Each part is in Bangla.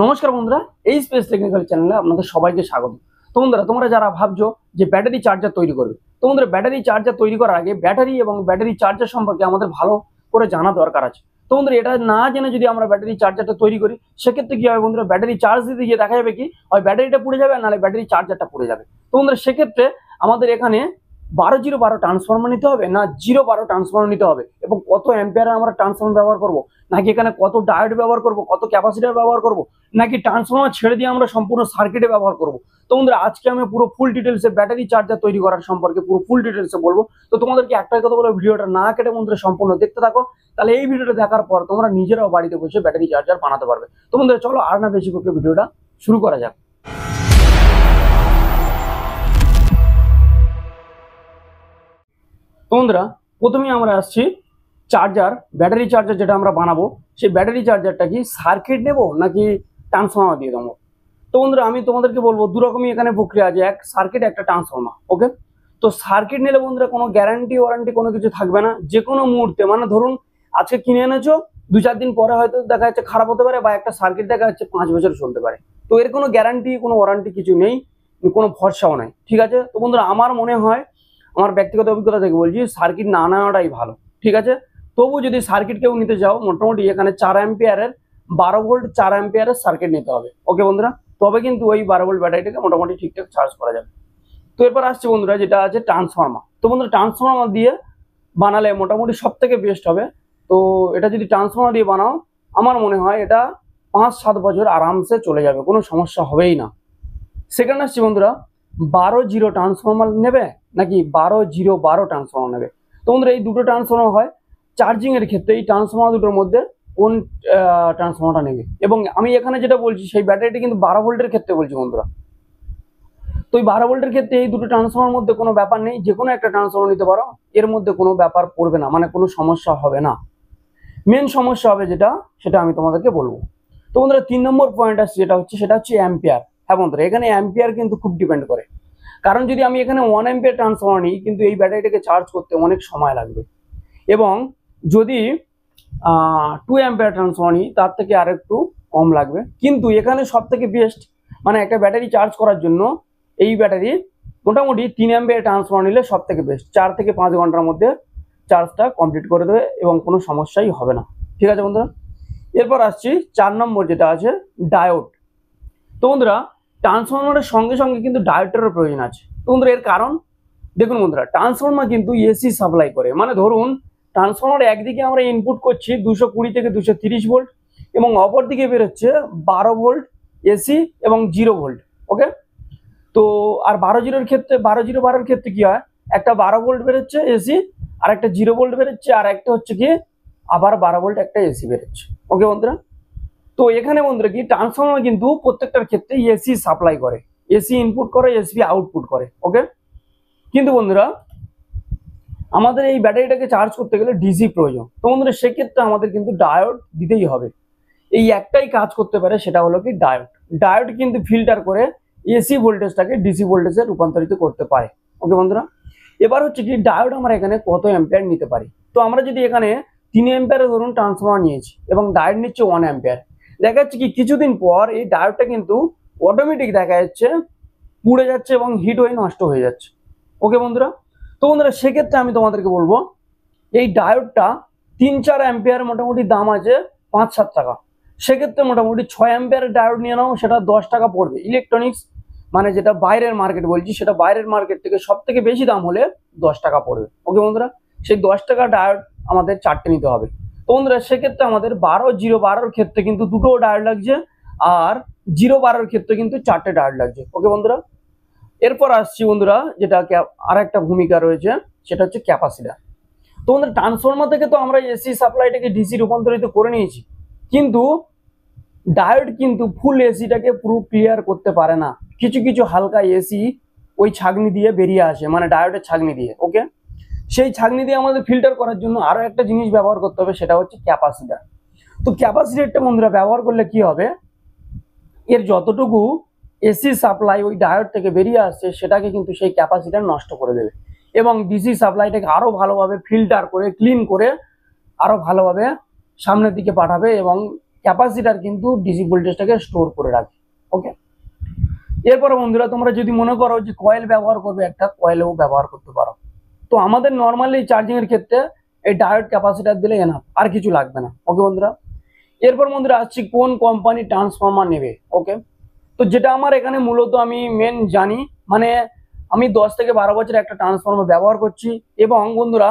নমস্কার বন্ধুরা, এই স্পেস টেকনিক্যাল চ্যানেলে আপনাদের সবাইকে স্বাগত। তো বন্ধুরা, তোমরা যারা ভাবছো যে ব্যাটারি চার্জার তৈরি করবে, তো বন্ধুরা ব্যাটারি চার্জার তৈরি করার আগে ব্যাটারি এবং ব্যাটারি চার্জার সম্পর্কে আমাদের ভালো করে জানা দরকার আছে। তো বন্ধুরা, এটা না জেনে যদি আমরা ব্যাটারি চার্জারটা তৈরি করি, সেক্ষেত্রে কি হবে বন্ধুরা, ব্যাটারি চার্জ দিতে গিয়ে দেখা যাবে কি হয় ব্যাটারিটা পুড়ে যাবে, নাহলে ব্যাটারি চার্জারটা পুড়ে যাবে। তো বন্ধুরা, সেক্ষেত্রে আমাদের এখানে 12-0-12 ট্রান্সফরমার নিতে হবে না 0-12 ট্রান্সফরমার নিতে হবে, এবং কত অ্যাম্পিয়ার আমরা ট্রান্সফরমার ব্যবহার করব, নাকি এখানে কত ডায়োড ব্যবহার করব, কত ক্যাপাসিটর ব্যবহার করব, নাকি ট্রান্সফরমার ছেড়ে দিয়ে আমরা সম্পূর্ণ সার্কিটে ব্যবহার করব। তো বন্ধুরা, আজকে আমি পুরো ফুল ডিটেলসে ব্যাটারি চার্জার তৈরি করার সম্পর্কে পুরো ফুল ডিটেলসে বলবো। তো তোমাদেরকে একটাই কথা বলে, ভিডিওটা না কেটে বন্ধুরা সম্পূর্ণ দেখতে থাকো, তাহলে এই ভিডিওটা দেখার পর তোমরা নিজেরাও বাড়িতে বসে ব্যাটারি চার্জার বানাতে পারবে। তো বন্ধুরা, চলো আর না বেশি করে ভিডিওটা শুরু করা যাক। তো বন্ধুরা, প্রথমেই আমরা আসছি চার্জার, ব্যাটারি চার্জার যেটা আমরা বানাবো, সেই ব্যাটারি চার্জারটা কি সার্কিট নেব নাকি ট্রান্সফরমার দিয়ে দেবো। তো বন্ধুরা, আমি তোমাদেরকে বলবো দু রকমই এখানে প্রক্রিয়া আছে, এক সার্কিট একটা ট্রান্সফরমার। ওকে, তো সার্কিট নিলে বন্ধুরা কোনো গ্যারান্টি ওয়ারেন্টি কোনো কিছু থাকবে না। যে কোনো মুহূর্তে, মানে ধরুন আজকে কিনে এনেছো, 2-4 দিন পরে হয়তো দেখা যাচ্ছে খারাপ হতে পারে, বা একটা সার্কিট দেখা যাচ্ছে 5 বছর চলতে পারে। তো এর কোনো গ্যারান্টি কোনো ওয়ারেন্টি কিছু নেই, কোনো ভরসাও নাই। ঠিক আছে, তো বন্ধুরা আমার মনে হয়, আমার ব্যক্তিগত অভিজ্ঞতা থেকে বলছি, সার্কিট না নেওয়াটাই ভালো। ঠিক আছে, তবু যদি সার্কিট কেউ নিতে চাও, মোটামুটি এখানে 4 অ্যাম্পিয়ারের 12 ভোল্ট 4 অ্যাম্পিয়ারের সার্কিট নিতে হবে। ওকে বন্ধুরা, তবে কিন্তু ওই 12 ভোল্ট ব্যাটারিটাকে মোটামুটি ঠিকঠাক চার্জ করা যাবে। তো এরপর আসছে বন্ধুরা যেটা আছে ট্রান্সফরমার। তো বন্ধুরা, ট্রান্সফরমার দিয়ে বানালে মোটামুটি সব থেকে বেস্ট হবে। তো এটা যদি ট্রান্সফরমার দিয়ে বানাও, আমার মনে হয় এটা 5-7 বছর আরামসে চলে যাবে, কোনো সমস্যা হবেই না। সেকেন্ড আসছে বন্ধুরা, 12-0 ট্রান্সফরমার নেবে নাকি 12-0-12 ট্রান্সফরমার নেবে। তো বন্ধুরা, এই দুটো ট্রান্সফরমার হয় চার্জিং এর ক্ষেত্রে। এই ট্রান্সফরমার দুটোর মধ্যে কোন ট্রান্সফরমারটা নেবে, এবং আমি এখানে যেটা বলছি সেই ব্যাটারিটি কিন্তু 12 ভোল্টের ক্ষেত্রে বলছি বন্ধুরা। তো এই 12 ভোল্টের ক্ষেত্রে এই দুটো ট্রান্সফরমার মধ্যে কোনো ব্যাপার নেই, যে কোনো একটা ট্রান্সফরমার নিতে পারো, এর মধ্যে কোনো ব্যাপার পড়বে না, মানে কোনো সমস্যা হবে না। মেন সমস্যা হবে যেটা, সেটা আমি তোমাদেরকে বলবো। তো বন্ধুরা, 3 নম্বর পয়েন্ট আসছে সেটা হচ্ছে অ্যাম্পিয়ার। হ্যাঁ বন্ধুরা, এখানে অ্যাম্পিয়ার কিন্তু খুব ডিপেন্ড করে, কারণ যদি আমি এখানে 1 অ্যাম্পিয়ার ট্রান্সফরমার নিই, কিন্তু এই ব্যাটারিটাকে চার্জ করতে অনেক সময় লাগবে, এবং যদি 2 অ্যাম্পিয়ার ট্রান্সফরমার নিই তার থেকে আর একটু কম লাগবে। কিন্তু এখানে সব থেকে বেস্ট, মানে একটা ব্যাটারি চার্জ করার জন্য এই ব্যাটারি মোটামুটি 3 অ্যাম্পিয়ার ট্রান্সফরমার নিলে সব থেকে বেস্ট। 4 থেকে 5 ঘন্টার মধ্যে চার্জটা কমপ্লিট করে দেবে এবং কোনো সমস্যাই হবে না। ঠিক আছে বন্ধুরা, এরপর আসছি 4 নম্বর যেটা আছে ডায়োড। তো বন্ধুরা, ট্রান্সফরমারের সঙ্গে সঙ্গে কিন্তু ডায়োডেরও প্রয়োজন আছে। তো বন্ধুরা, এর কারণ দেখুন বন্ধুরা, ট্রান্সফরমার কিন্তু এসি সাপ্লাই করে, মানে ধরুন ট্রান্সফরমার একদিকে আমরা ইনপুট করছি 220 থেকে 230 ভোল্ট, এবং অপর দিকে বেরোচ্ছে 12 ভোল্ট এসি এবং 0 ভোল্ট। ওকে, তো আর 12-0 ক্ষেত্রে 12-0-12 ক্ষেত্রে কি হয়, একটা 12 ভোল্ট বেরোচ্ছে এসি, আর একটা 0 ভোল্ট বেরোচ্ছে, আর একটা হচ্ছে কি আবার 12 ভোল্ট একটা এসি বেরোচ্ছে। ওকে বন্ধুরা, তো এখানে বন্ধুরা কি ট্রান্সফরমার কিন্তু প্রত্যেকটার ক্ষেত্রে এসি সাপ্লাই করে, এসি ইনপুট করে, এসি আউটপুট করে। ওকে, কিন্তু বন্ধুরা আমাদের এই ব্যাটারিটাকে চার্জ করতে গেলে ডিসি প্রয়োজন। তো বন্ধুরা, সেক্ষেত্রে আমাদের কিন্তু ডায়োড দিতেই হবে। এই একটাই কাজ করতে পারে, সেটা হলো কি ডায়োড। ডায়োড কিন্তু ফিল্টার করে এসি ভোল্টেজটাকে ডিসি ভোল্টেজে রূপান্তরিত করতে পারে। ওকে বন্ধুরা, এবার হচ্ছে কি ডায়োড আমরা এখানে কত অ্যাম্পিয়ার নিতে পারি। তো আমরা যদি এখানে 3 অ্যাম্পিয়ারের ধরুন ট্রান্সফরমার নিয়েছি এবং ডায়োড নিচ্ছে 1 অ্যাম্পিয়ার, দেখা যাচ্ছে কি কিছুদিন পর এই ডায়োডটা কিন্তু অটোমেটিক দেখা যাচ্ছে পুড়ে যাচ্ছে এবং হিট হয়ে নষ্ট হয়ে যাচ্ছে। ওকে বন্ধুরা, তো বন্ধুরা সেক্ষেত্রে আমি তোমাদেরকে বলবো, এই ডায়োডটা 3-4 অ্যাম্পিয়ার মোটামুটি দাম আছে 5-7 টাকা। সেক্ষেত্রে মোটামুটি 6 অ্যাম্পিয়ারের ডায়োড নিয়ে নাও, সেটা 10 টাকা পড়বে। ইলেকট্রনিক্স মানে যেটা বাইরের মার্কেট বলছি, সেটা বাইরের মার্কেট থেকে সব থেকে বেশি দাম হলে 10 টাকা পড়বে। ওকে বন্ধুরা, সেই 10 টাকা ডায়োড আমাদের 4টে নিতে হবে। তো বন্ধুরা, সেক্ষেত্রে আমাদের 12-0-12 ক্ষেত্রে কিন্তু দুটো ডায়োড লাগছে, আর 0-12 ক্ষেত্রে কিন্তু 4টে ডায়োড লাগছে। ওকে বন্ধুরা, এরপর আসছি বন্ধুরা যেটা আর একটা ভূমিকা রয়েছে, সেটা হচ্ছে ক্যাপাসিটার। তো বন্ধুরা, ট্রান্সফরমার থেকে তো আমরা এসি সাপ্লাইটাকে ডিসি রূপান্তরিত করে নিয়েছি, কিন্তু ডায়োড কিন্তু ফুল এসিটাকে পুরো ক্লিয়ার করতে পারে না। কিছু কিছু হালকা এসি ওই ছাঁকনি দিয়ে বেরিয়ে আসে, মানে ডায়োডের ছাঁকনি দিয়ে। ওকে, সেই ছাঁকনি দিয়ে আমাদের ফিল্টার করার জন্য আরো একটা জিনিস ব্যবহার করতে হবে, সেটা হচ্ছে ক্যাপাসিটার। তো ক্যাপাসিটারটা বন্ধুরা ব্যবহার করলে কি হবে, এর যতটুকু এসি সাপ্লাই ওই ডায়োড থেকে বেরিয়ে আসছে, সেটাকে কিন্তু সেই ক্যাপাসিটার নষ্ট করে দেবে, এবং ডিসি সাপ্লাইটাকে আরো ভালোভাবে ফিল্টার করে ক্লিন করে আরো ভালোভাবে সামনের দিকে পাঠাবে, এবং ক্যাপাসিটার কিন্তু ডিসি ভোল্টেজটাকে স্টোর করে রাখে। ওকে, এরপরে বন্ধুরা তোমরা যদি মনে করো যে কয়েল ব্যবহার করবে, একটা কয়েলও ব্যবহার করতে পারো। তো আমাদের নর্মালি চার্জিং এর ক্ষেত্রে এই ডায়োড ক্যাপাসিটার দিলে এনাফ, আর কিছু লাগবে না। ওকে বন্ধুরা, এরপর বন্ধুরা আসছি কোন কোম্পানি ট্রান্সফরমার নেবে। ওকে, তো যেটা আমার এখানে মূলত আমি মেন জানি, মানে আমি 10 থেকে 12 বছর একটা ট্রান্সফরমার ব্যবহার করছি, এবং বন্ধুরা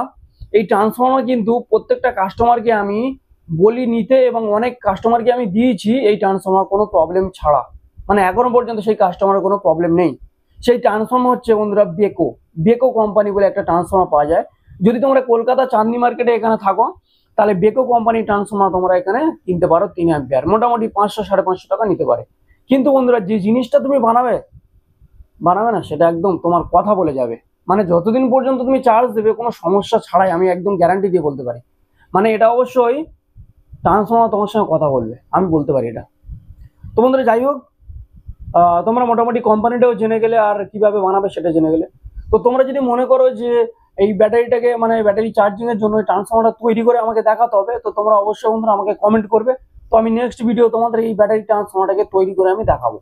এই ট্রান্সফরমার কিন্তু প্রত্যেকটা কাস্টমারকে আমি বলি নিতে, এবং অনেক কাস্টমারকে আমি দিয়েছি এই ট্রান্সফরমার কোনো প্রবলেম ছাড়া, মানে এখনো পর্যন্ত সেই কাস্টমারের কোনো প্রবলেম নেই। সেই ট্রান্সফরমার হচ্ছে বন্ধুরা বেকো, বেকো কোম্পানি বলে একটা ট্রান্সফরমার পাওয়া যায়। যদি তোমরা কলকাতা চাঁদনি মার্কেটে এখানে থাকো, তাহলে বেকো কোম্পানির ট্রান্সফরমার তোমরা এখানে কিনতে পারো 3 অ্যাম্পিয়ার, মোটামুটি 500-550 টাকা নিতে পারে। কিন্তু বন্ধুরা যে জিনিসটা তুমি বানাবে না, সেটা একদম তোমার কথা বলে যাবে, মানে যতদিন পর্যন্ত তুমি চার্জ দেবে কোনো সমস্যা ছাড়াই, আমি একদম গ্যারান্টি দিয়ে বলতে পারি। মানে এটা অবশ্যই ট্রান্সফরমার তোমার সঙ্গে কথা বলবে, আমি বলতে পারি এটা। তো বন্ধুরা যাই হোক, তোমরা মোটামুটি কোম্পানিটাও জেনে গেলে আর কিভাবে বানাবে সেটা জেনে গেলে। তো তোমরা যদি মনে করো যে এই ব্যাটারিটাকে, মানে ব্যাটারি চার্জিং এর জন্য ট্রান্সফরমারটা তৈরি করে আমাকে দেখাতে হবে, তো তোমরা অবশ্যই বন্ধুরা আমাকে কমেন্ট করবে। তো আমি নেক্সট ভিডিও তোমাদের এই ব্যাটারি ট্রান্সফরমারটাকে তৈরি করে আমি দেখাবো।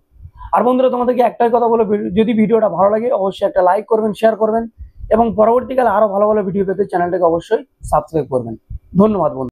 আর বন্ধুরা তোমাদেরকে একটাই কথা বলে, যদি ভিডিওটা ভালো লাগে অবশ্যই একটা লাইক করবেন, শেয়ার করবেন, এবং পরবর্তীকালে আরো ভালো ভালো ভিডিও পেতে চ্যানেলটাকে অবশ্যই সাবস্ক্রাইব করবেন। ধন্যবাদ বন্ধু।